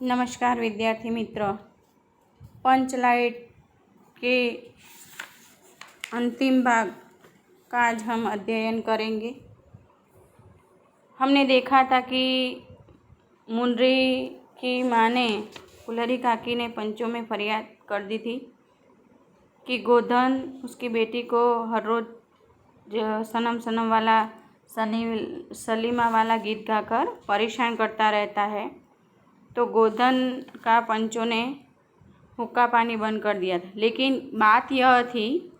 नमस्कार विद्यार्थी मित्र, पंचलाइट के अंतिम भाग का आज हम अध्ययन करेंगे। हमने देखा था कि मुनरी की माँ ने फुलहरी काकी ने पंचों में फरियाद कर दी थी कि गोधन उसकी बेटी को हर रोज़ सनम सनम वाला सलीमा वाला गीत गाकर परेशान करता रहता है। तो गोधन का पंचों ने हुक्का पानी बंद कर दिया था, लेकिन बात यह थी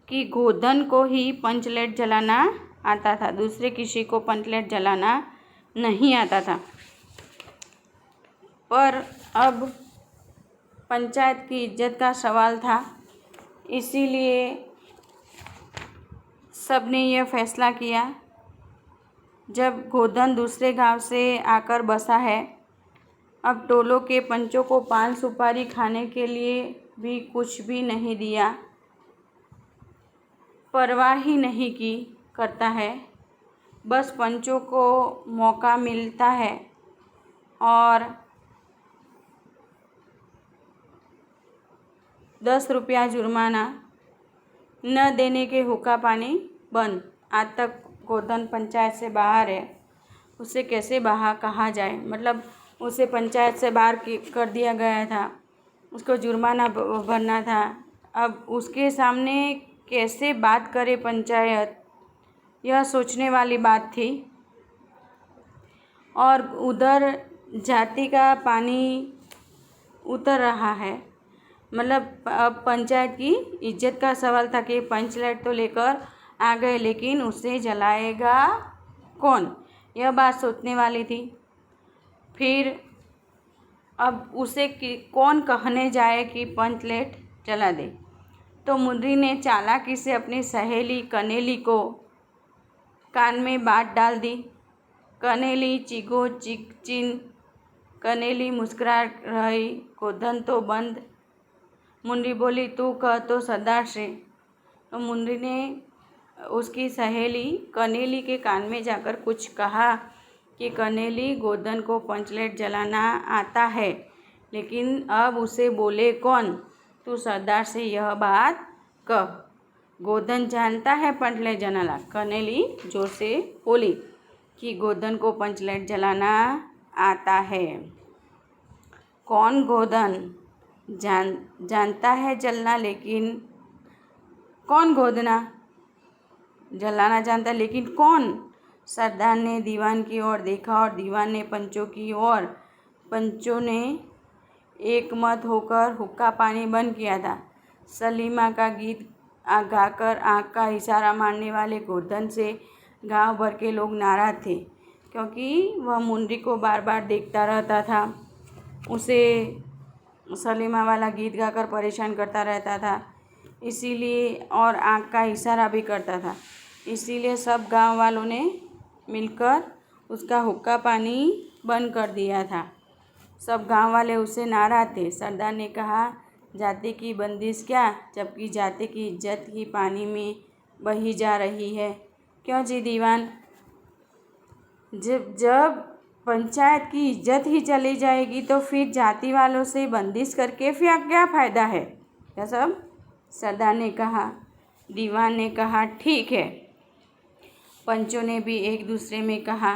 कि गोधन को ही पंचलेट जलाना आता था, दूसरे किसी को पंचलेट जलाना नहीं आता था। पर अब पंचायत की इज्जत का सवाल था, इसीलिए सबने यह फैसला किया, जब गोधन दूसरे गांव से आकर बसा है, अब टोलों के पंचों को पान सुपारी खाने के लिए भी कुछ भी नहीं दिया, परवाह ही नहीं की करता है। बस पंचों को मौका मिलता है और 10 रुपया जुर्माना, न देने के हुक्का पानी बंद। आज तक गोधन पंचायत से बाहर है, उसे कैसे बाहर कहा जाए, मतलब उसे पंचायत से बाहर कर दिया गया था, उसको जुर्माना भरना था। अब उसके सामने कैसे बात करे पंचायत, यह सोचने वाली बात थी। और उधर जाति का पानी उतर रहा है, मतलब अब पंचायत की इज्जत का सवाल था कि पंचलाइट तो लेकर आ गए, लेकिन उसे जलाएगा कौन, यह बात सोचने वाली थी। फिर अब उसे कौन कहने जाए कि पंचलेट जला दे। तो मुनरी ने चालाकी से अपनी सहेली कनेली को कान में बात डाल दी। कनेली चीखो चिन, कनेली मुस्कुरा रही, गोधन तो बंद। मुनरी बोली, तू कह तो सरदार से। तो मुनरी ने उसकी सहेली कनेली के कान में जाकर कुछ कहा कि कनेली, गोधन को पंचलेट जलाना आता है, लेकिन अब उसे बोले कौन, तू सरदार से यह बात कह। गोधन जानता है पंचलेट जलाना। कनेली जोर से बोली कि गोधन को पंचलेट जलाना आता है। कौन गोधन जानता है जलना, लेकिन कौन गोधना जलाना जानता है, लेकिन कौन। सरदार ने दीवान की ओर देखा और दीवान ने पंचों की ओर। पंचों ने एक मत होकर हुक्का पानी बंद किया था। सलीमा का गीत गाकर आँख का इशारा मारने वाले गोधन से गांव भर के लोग नाराज थे, क्योंकि वह मुनरी को बार बार देखता रहता था, उसे सलीमा वाला गीत गाकर परेशान करता रहता था, इसीलिए, और आँख का इशारा भी करता था। इसीलिए सब गांव वालों ने मिलकर उसका हुक्का पानी बंद कर दिया था। सब गांव वाले उससे नाराज थे। सरदार ने कहा, जाति की बंदिश क्या, जबकि जाति की इज्जत ही पानी में बही जा रही है। क्यों जी दीवान, जब पंचायत की इज्जत ही चली जाएगी तो फिर जाति वालों से बंदिश करके फिर क्या फ़ायदा है, यह सब। सरदार ने कहा। दीवान ने कहा, ठीक है। पंचों ने भी एक दूसरे में कहा।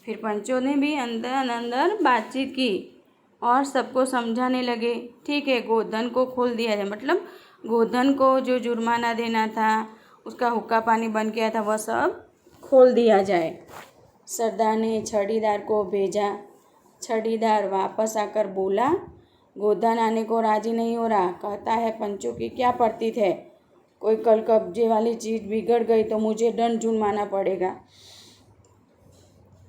फिर पंचों ने भी अंदर अंदर बातचीत की और सबको समझाने लगे, ठीक है, गोधन को खोल दिया जाए, मतलब गोधन को जो जुर्माना देना था, उसका हुक्का पानी बंद किया था, वह सब खोल दिया जाए। सरदार ने छड़ीदार को भेजा। छड़ीदार वापस आकर बोला, गोधन आने को राजी नहीं हो रहा, कहता है पंचों की क्या पड़ती है, कोई कल कब्जे वाली चीज़ बिगड़ गई तो मुझे दंड जुर्माना पड़ेगा।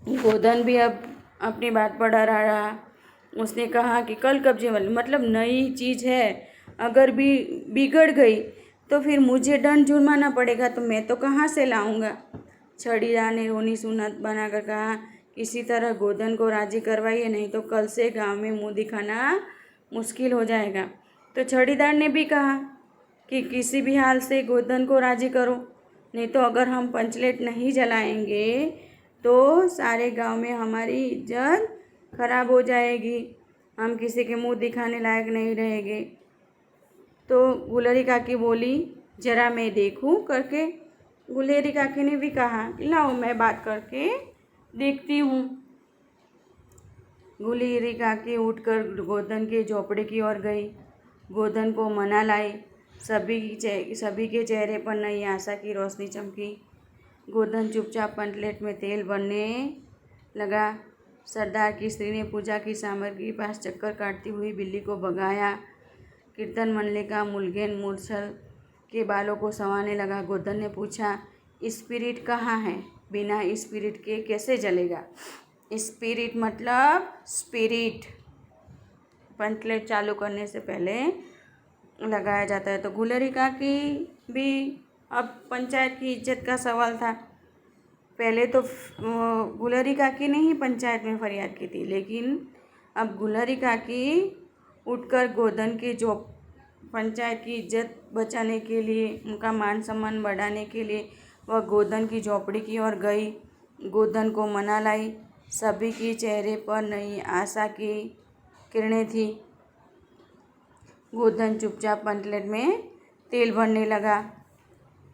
गोधन भी अब अपनी बात पर डरा रहा। उसने कहा कि कल कब्जे वाली मतलब नई चीज़ है, अगर भी बिगड़ गई तो फिर मुझे दंड जुर्माना पड़ेगा, तो मैं तो कहाँ से लाऊंगा। छड़ीदार ने रोनी सुनत बनाकर कहा, किसी तरह गोधन को राजी करवाइए, नहीं तो कल से गांव में मुंह दिखाना मुश्किल हो जाएगा। तो छड़ीदार ने भी कहा कि किसी भी हाल से गोधन को राजी करो, नहीं तो अगर हम पंचलेट नहीं जलाएंगे तो सारे गांव में हमारी इज्जत खराब हो जाएगी, हम किसी के मुंह दिखाने लायक नहीं रहेंगे। तो गुलरी काकी बोली, जरा मैं देखूं करके। गुलेरी काकी ने भी कहा, लाओ मैं बात करके देखती हूँ। गुलेरी काकी उठकर गोधन के झोपड़े की ओर गई, गोधन को मना लाई। सभी के चेहरे पर नई आशा की रोशनी चमकी। गोधन चुपचाप पंटलेट में तेल भरने लगा। सरदार की स्त्री ने पूजा की सामग्री के पास चक्कर काटती हुई बिल्ली को भगाया। कीर्तन मंडली का मुलगेन मूर्छल के बालों को संवारने लगा। गोधन ने पूछा, स्पिरिट कहाँ है? बिना स्पिरिट के कैसे जलेगा? स्पिरिट मतलब स्पिरिट पंटलेट चालू करने से पहले लगाया जाता है। तो गुलरी काकी भी, अब पंचायत की इज्जत का सवाल था। पहले तो गुलरी काकी ने ही पंचायत में फरियाद की थी, लेकिन अब गुलरी काकी उठकर गोधन की जो पंचायत की इज्जत बचाने के लिए, उनका मान सम्मान बढ़ाने के लिए वह गोधन की झोपड़ी की ओर गई, गोधन को मना लाई। सभी के चेहरे पर नई आशा की किरणें थी। गोधन चुपचाप पंटलेट में तेल भरने लगा।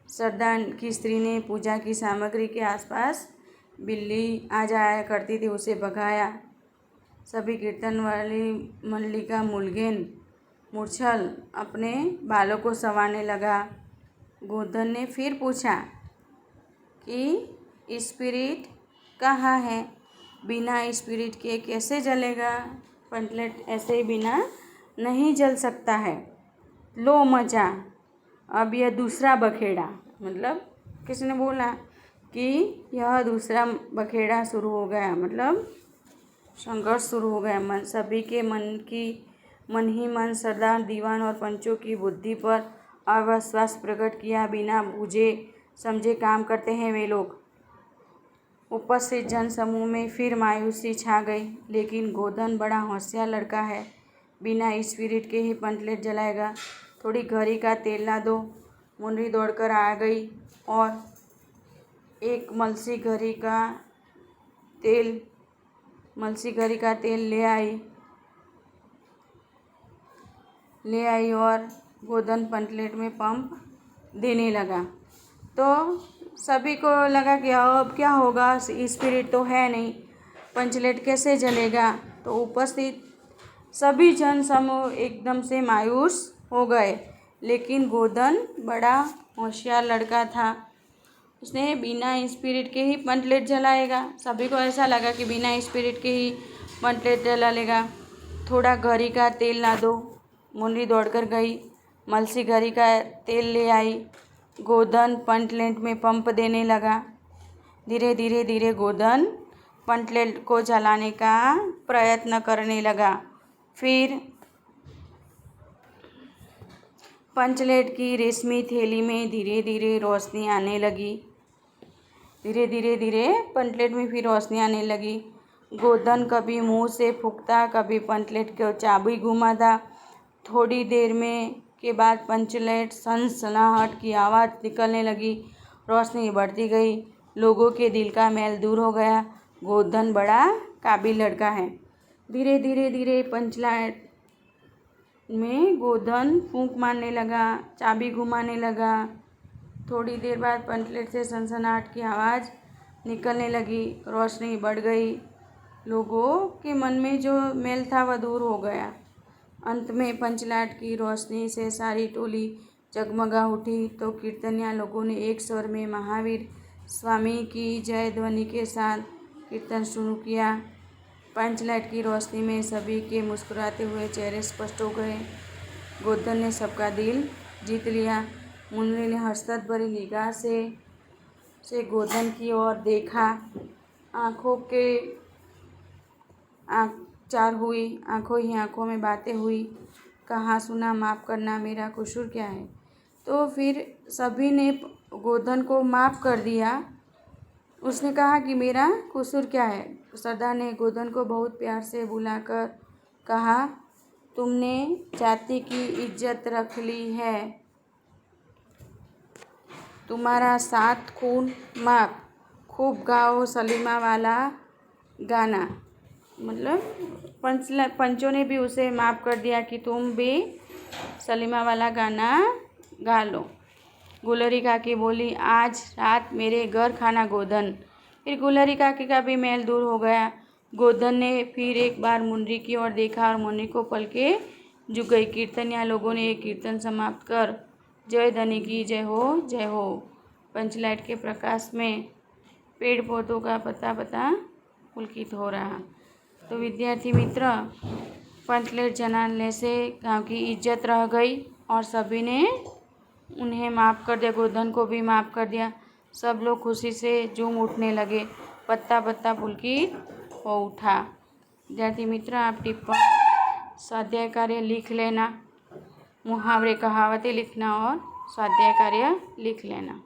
सरदार की स्त्री ने पूजा की सामग्री के आसपास बिल्ली आ जाया करती थी, उसे भगाया। सभी कीर्तन वाली मंडली का मुलगेन मूर्छल अपने बालों को संवारने लगा। गोधन ने फिर पूछा कि स्पिरिट कहाँ है? बिना स्पिरिट के कैसे जलेगा? पंटलेट ऐसे ही बिना नहीं जल सकता है। लो मजा, अब यह दूसरा बखेड़ा, मतलब किसी ने बोला कि यह दूसरा बखेड़ा शुरू हो गया, मतलब संघर्ष शुरू हो गया। सभी के मन ही मन सरदार, दीवान और पंचों की बुद्धि पर अविश्वास प्रकट किया। बिना बूझे समझे काम करते हैं वे लोग। उपस्थित जन समूह में फिर मायूसी छा गई। लेकिन गोधन बड़ा होशियार लड़का है, बिना स्पिरिट के ही पंटलेट जलाएगा। थोड़ी घड़ी का तेल ला दो। मुन्नी दौड़कर आ गई और एक मलसी घड़ी का तेल ले आई और गोधन पंटलेट में पंप देने लगा। तो सभी को लगा कि अब क्या होगा, स्पिरिट तो है नहीं, पंचलेट कैसे जलेगा। तो उपस्थित सभी जन समूह एकदम से मायूस हो गए। लेकिन गोधन बड़ा होशियार लड़का था, उसने बिना स्पिरिट के ही पंटलेट जलाएगा। सभी को ऐसा लगा कि बिना स्पिरिट के ही पंटलेट जला लेगा। थोड़ा घड़ी का तेल ला दो। मुन्नी दौड़कर गई, मलसी घड़ी का तेल ले आई। गोधन पंटलेट में पंप देने लगा। धीरे धीरे गोधन पंटलेट को जलाने का प्रयत्न करने लगा। फिर पंचलेट की रेशमी थैली में धीरे धीरे रोशनी आने लगी। धीरे पंटलेट में फिर रोशनी आने लगी। गोधन कभी मुंह से फूंकता, कभी पंटलेट को चाबी घुमाता। थोड़ी देर में के बाद पंचलेट सनसनाहट की आवाज़ निकलने लगी। रोशनी बढ़ती गई। लोगों के दिल का मैल दूर हो गया। गोधन बड़ा काबिल लड़का है। धीरे पंचलेट में गोधन फूंक मारने लगा, चाबी घुमाने लगा। थोड़ी देर बाद पंटलेट से सनसनाहट की आवाज़ निकलने लगी। रोशनी बढ़ गई। लोगों के मन में जो मैल था वह दूर हो गया। अंत में पंचलेट की रोशनी से सारी टोली जगमगा उठी। तो कीर्तनिया लोगों ने एक स्वर में महावीर स्वामी की जय ध्वनि के साथ कीर्तन शुरू किया। पंचलेट की रोशनी में सभी के मुस्कुराते हुए चेहरे स्पष्ट हो गए। गोधन ने सबका दिल जीत लिया। मुन्नी ने हसरत भरी निगाह से गोधन की ओर देखा। आंखों ही आंखों में बातें हुई। कहा सुना, माफ़ करना, मेरा कसूर क्या है? तो फिर सभी ने गोधन को माफ़ कर दिया। उसने कहा कि मेरा कसूर क्या है? सरदार ने गोधन को बहुत प्यार से बुलाकर कहा, तुमने जाति की इज्जत रख ली है, तुम्हारा 7 खून माफ। खूब गाओ सलीमा वाला गाना। मतलब पंचों ने भी उसे माफ़ कर दिया कि तुम भी सलीमा वाला गाना गा लो। गुलरी काकी बोली, आज रात मेरे घर खाना गोधन। फिर गुलरी काकी का भी मैल दूर हो गया। गोधन ने फिर एक बार मुन्नी की ओर देखा और मुन्नी को पलके झुक गई। कीर्तनिया लोगों ने एक कीर्तन समाप्त कर जय धनी की जय हो। पंचलाइट के प्रकाश में पेड़ पौधों का पत्ता पत्ता पुलकित हो रहा। तो विद्यार्थी मित्र, पंचलाइट जलाने से गांव की इज्जत रह गई और सभी ने उन्हें माफ़ कर दिया, गोधन को भी माफ़ कर दिया। सब लोग खुशी से झूम उठने लगे, पत्ता पत्ता पुलकित हो उठा। विद्यार्थी मित्र, आप टिप्पण स्वाध्याय कार्य लिख लेना, मुहावरे कहावतें लिखना और स्वाध्याय कार्य लिख लेना।